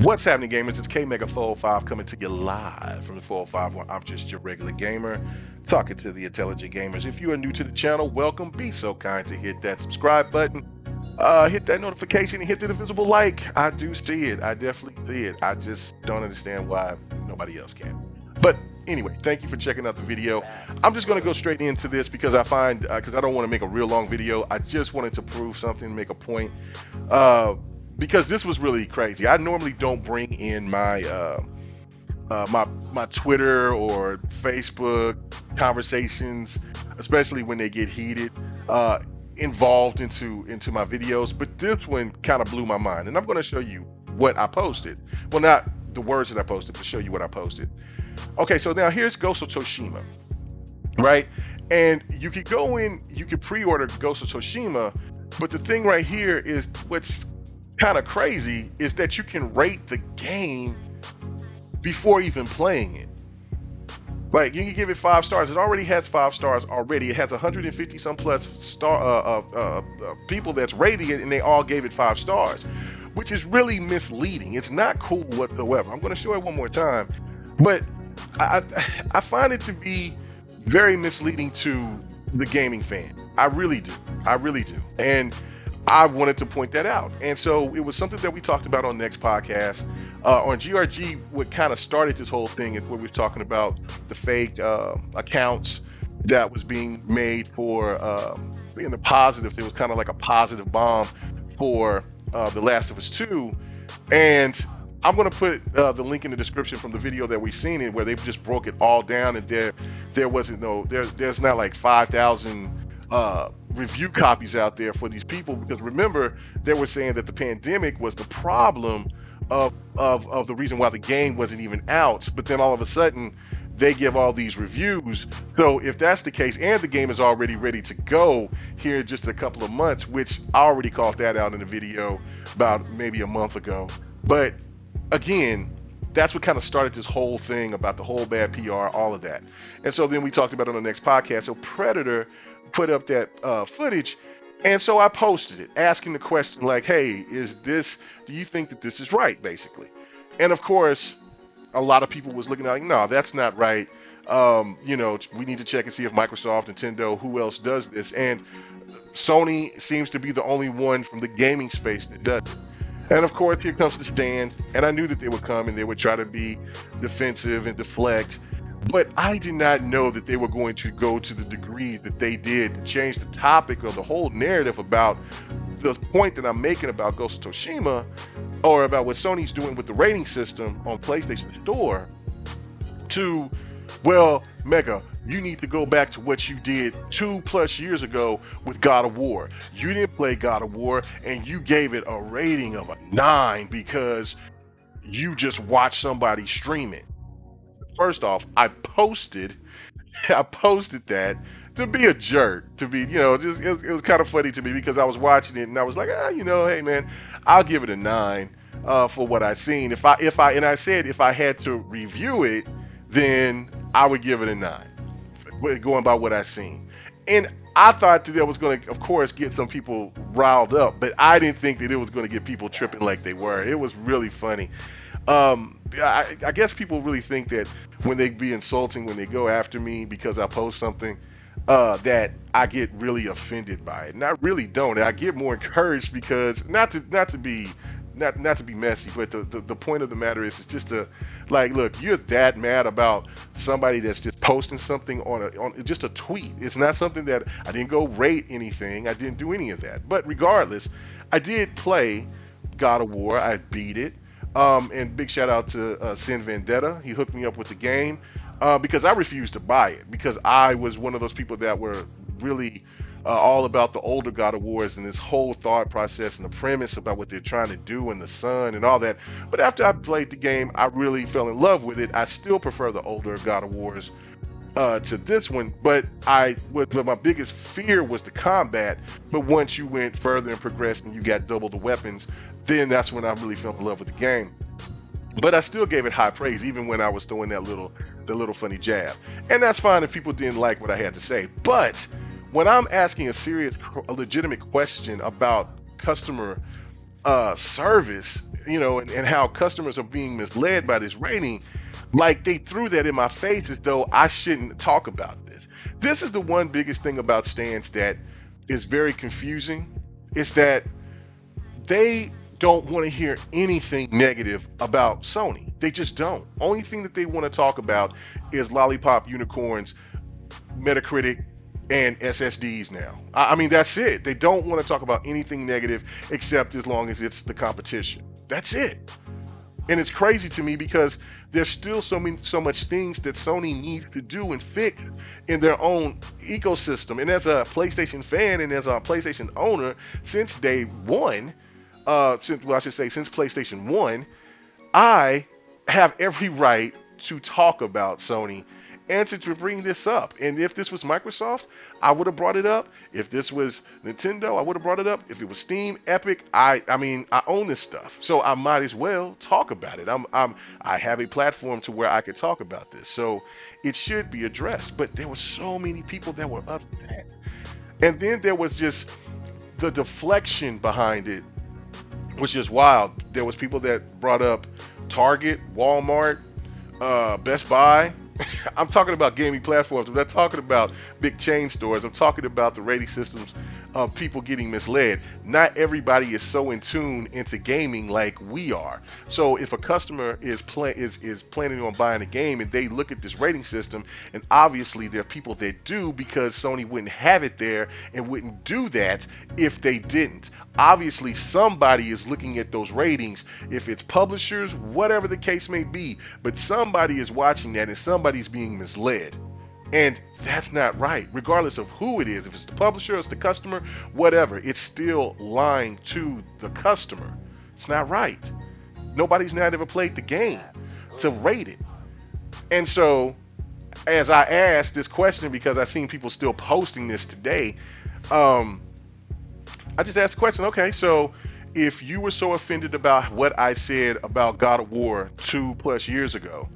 What's happening, gamers? It's K Mega 405 coming to you live from the 405 where I'm just your regular gamer talking to the intelligent gamers. If you are new to the channel, welcome. Be so kind to hit that subscribe button, hit that notification, and hit the visible like. I do see it. I definitely see it. I just don't understand why nobody else can. But anyway, thank you for checking out the video. I'm just going to go straight into this because I find, because I don't want to make a real long video. I just wanted to prove something, make a point. Because this was really crazy. I normally don't bring in my Twitter or Facebook conversations, especially when they get heated, involved into my videos. But this one kind of blew my mind, and I'm going to show you what I posted. Well, not the words that I posted, but show you what I posted. Okay, so now here's Ghost of Tsushima, right? And you could go in, you could pre-order Ghost of Tsushima, but the thing right here is what's kind of crazy is that you can rate the game before even playing it. Like, you can give it 5 stars. It already has 5 stars already. It has 150 some plus people that's rating it, and they all gave it 5 stars, which is really misleading. It's not cool whatsoever. I'm going to show it one more time, but I find it to be very misleading to the gaming fan. I really do. I really do. And I wanted to point that out. And so it was something that we talked about on next podcast. On GRG, what kind of started this whole thing is what we were talking about, the fake accounts that was being made for being the positive. It was kind of like a positive bomb for The Last of Us 2. And I'm going to put the link in the description from the video that we've seen it, where they just broke it all down, and there wasn't there's not like 5,000 review copies out there for these people, because remember, they were saying that the pandemic was the problem of the reason why the game wasn't even out, but then all of a sudden they give all these reviews. So if that's the case, and the game is already ready to go here in just a couple of months, which I already called that out in a video about maybe a month ago. But again, that's what kind of started this whole thing about the whole bad PR, all of that. And so then we talked about it on the next podcast. So Predator put up that footage, and so I posted it asking the question like, hey, do you think that this is right, basically? And of course, a lot of people was looking at like, no, that's not right. We need to check and see if Microsoft, Nintendo, who else does this. And Sony seems to be the only one from the gaming space that does it. And of course, here comes the stand, and I knew that they would come and they would try to be defensive and deflect, but I did not know that they were going to go to the degree that they did to change the topic of the whole narrative about the point that I'm making about Ghost of Tsushima, or about what Sony's doing with the rating system on PlayStation Store, to, well, Mega, you need to go back to what you did 2+ years ago with God of War. You didn't play God of War, and you gave it a rating of a 9 because you just watched somebody stream it. First off, I posted that to be a jerk, to be, it was kind of funny to me because I was watching it and I was like, hey man, I'll give it a 9 for what I seen. And I said if I had to review it, then I would give it a 9, going by what I seen. And I thought that was going to, of course, get some people riled up, but I didn't think that it was going to get people tripping like they were. It was really funny. I guess people really think that when they be insulting, when they go after me because I post something, that I get really offended by it, and I really don't. I get more encouraged because not to be messy, but the point of the matter is, it's just to, like, look, you're that mad about somebody that's just posting something on just a tweet. It's not something that I didn't go rate anything. I didn't do any of that. But regardless, I did play God of War. I beat it. And big shout out to Sin Vendetta. He hooked me up with the game because I refused to buy it, because I was one of those people that were really all about the older God of Wars and this whole thought process and the premise about what they're trying to do in the sun and all that. But after I played the game, I really fell in love with it. I still prefer the older God of Wars to this one, but my biggest fear was the combat. But once you went further and progressed and you got double the weapons, then that's when I really fell in love with the game. But I still gave it high praise, even when I was throwing the little funny jab. And that's fine if people didn't like what I had to say. But when I'm asking a legitimate question about customer service, and how customers are being misled by this rating, like they threw that in my face as though I shouldn't talk about this. This is the one biggest thing about stands that is very confusing. Is that they don't want to hear anything negative about Sony. They just don't. Only thing that they want to talk about is lollipop unicorns, Metacritic, and SSDs now. I mean, that's it. They don't want to talk about anything negative except as long as it's the competition. That's it. And it's crazy to me because there's still so much things that Sony needs to do and fix in their own ecosystem. And as a PlayStation fan and as a PlayStation owner since day one, since PlayStation 1, I have every right to talk about Sony and to bring this up. And if this was Microsoft, I would have brought it up. If this was Nintendo, I would have brought it up. If it was Steam, Epic, I mean, I own this stuff, so I might as well talk about it. I have a platform to where I could talk about this, so it should be addressed. But there were so many people that were upset, and then there was just the deflection behind it was just wild. There was people that brought up Target, Walmart, Best Buy. I'm talking about gaming platforms. I'm not talking about big chain stores. I'm talking about the rating systems of people getting misled. Not everybody is so in tune into gaming like we are. So if a customer is planning on buying a game and they look at this rating system, and obviously there are people that do, because Sony wouldn't have it there and wouldn't do that if they didn't. Obviously somebody is looking at those ratings, if it's publishers, whatever the case may be, but somebody is watching that and somebody's being misled. And that's not right, regardless of who it is. If it's the publisher, it's the customer, whatever, it's still lying to the customer. It's not right. Nobody's not ever played the game to rate it. And so, as I asked this question, because I seen people still posting this today, I just asked the question, okay, so if you were so offended about what I said about God of War 2+ years ago,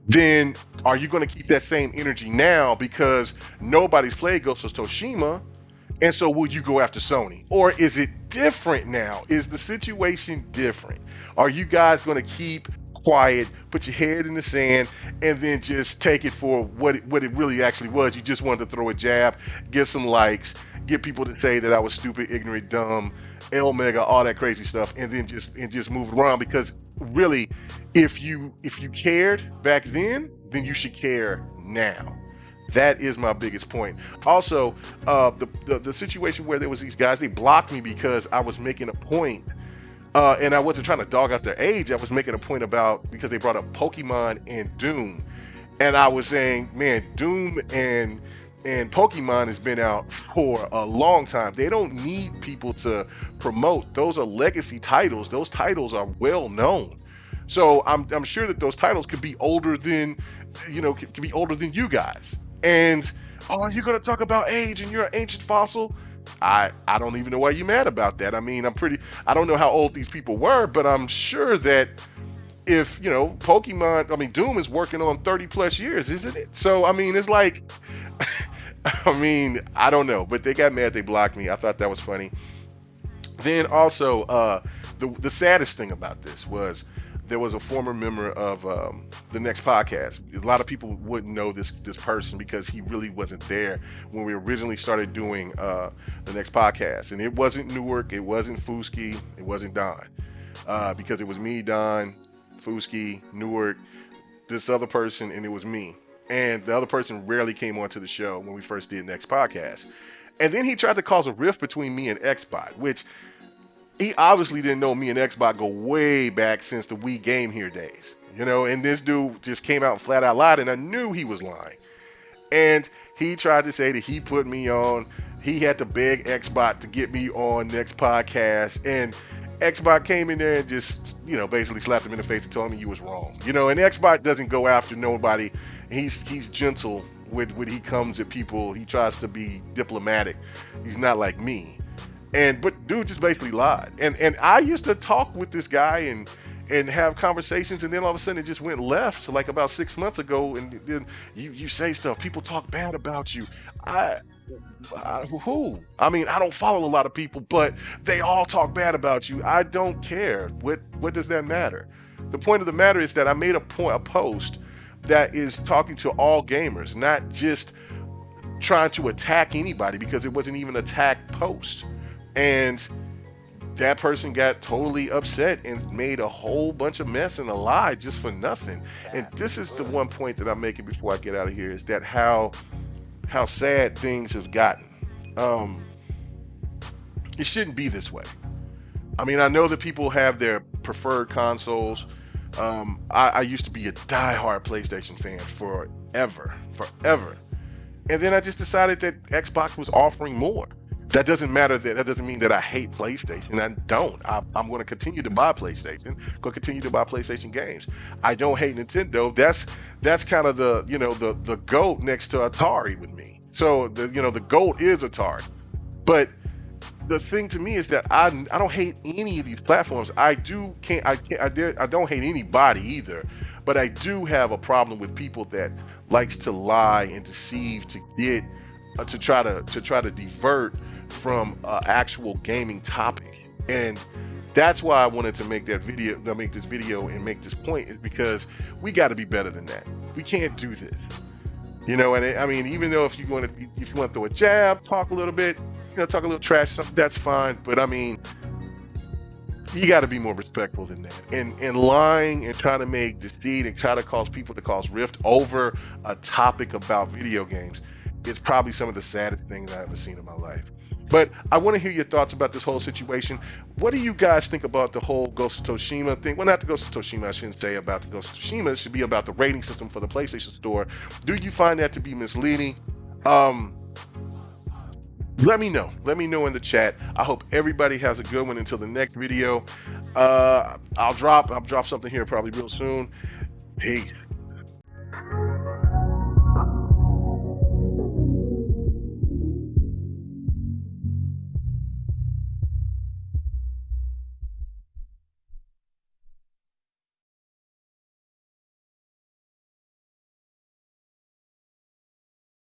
then are you going to keep that same energy now because nobody's played Ghost of Tsushima, and so will you go after Sony? Or is it different now? Is the situation different? Are you guys going to keep quiet, put your head in the sand, and then just take it for what it really actually was? You just wanted to throw a jab, get some likes, get people to say that I was stupid, ignorant, dumb, Omega, all that crazy stuff, and then just move around. Because really, if you cared back then you should care now. That is my biggest point. Also, the situation where there was these guys, they blocked me because I was making a point, and I wasn't trying to dog out their age. I was making a point about, because they brought up Pokemon and Doom, and I was saying, man, Doom and Pokemon has been out for a long time. They don't need people to promote. Those are legacy titles. Those titles are well known. So I'm sure that those titles could be older than, could be older than you guys. And oh, you're gonna talk about age and you're an ancient fossil? I don't even know why you're mad about that. I mean, I don't know how old these people were, but I'm sure that if, Doom is working on 30+ years, isn't it? So, I mean, it's like, I don't know, but they got mad, they blocked me. I thought that was funny. Then also, the saddest thing about this was there was a former member of the Next Podcast. A lot of people wouldn't know this person because he really wasn't there when we originally started doing the Next Podcast. And it wasn't Newark, it wasn't Fuski, it wasn't Don. Because it was me, Don, Fuski, Newark, this other person, and it was me. And the other person rarely came onto the show when we first did Next Podcast. And then he tried to cause a rift between me and Xbot, which he obviously didn't know me and Xbot go way back since the Wii Game Here days. And this dude just came out and flat out lied, and I knew he was lying. And he tried to say that he put me on, he had to beg Xbot to get me on Next Podcast, and Xbot came in there and just, basically slapped him in the face and told him he was wrong. And Xbot doesn't go after nobody. He's gentle when he comes at people. He tries to be diplomatic. He's not like me. But dude just basically lied. And I used to talk with this guy and have conversations, and then all of a sudden it just went left like about 6 months ago, and then you say stuff, people talk bad about you. Who? I mean, I don't follow a lot of people, but they all talk bad about you. I don't care. What does that matter? The point of the matter is that I made a post that is talking to all gamers, not just trying to attack anybody, because it wasn't even an attack post. And that person got totally upset and made a whole bunch of mess and a lie just for nothing. And this is the one point that I'm making before I get out of here, is that how sad things have gotten. Um, it shouldn't be this way. I mean, I know that people have their preferred consoles. I used to be a diehard PlayStation fan forever. And then I just decided that Xbox was offering more. That doesn't matter. That doesn't mean that I hate PlayStation. I don't. I'm going to continue to buy PlayStation. Going to continue to buy PlayStation games. I don't hate Nintendo. That's kind of the GOAT next to Atari with me. So the GOAT is Atari. But the thing to me is that I don't hate any of these platforms. I don't hate anybody either. But I do have a problem with people that likes to lie and deceive to get to try to divert from actual gaming topic. And that's why I wanted to make this video and make this point, is because we got to be better than that. We can't do this. I mean, even though if you want to throw a jab, talk a little bit, talk a little trash, that's fine. But I mean, you got to be more respectful than that. And lying and trying to make deceit and try to cause people to cause rift over a topic about video games is probably some of the saddest things I've ever seen in my life. But I want to hear your thoughts about this whole situation. What do you guys think about the whole Ghost of Tsushima thing? Well, not the Ghost of Tsushima, I shouldn't say about the Ghost of Tsushima. It should be about the rating system for the PlayStation Store. Do you find that to be misleading? Let me know. Let me know in the chat. I hope everybody has a good one until the next video. I'll drop something here probably real soon. Peace.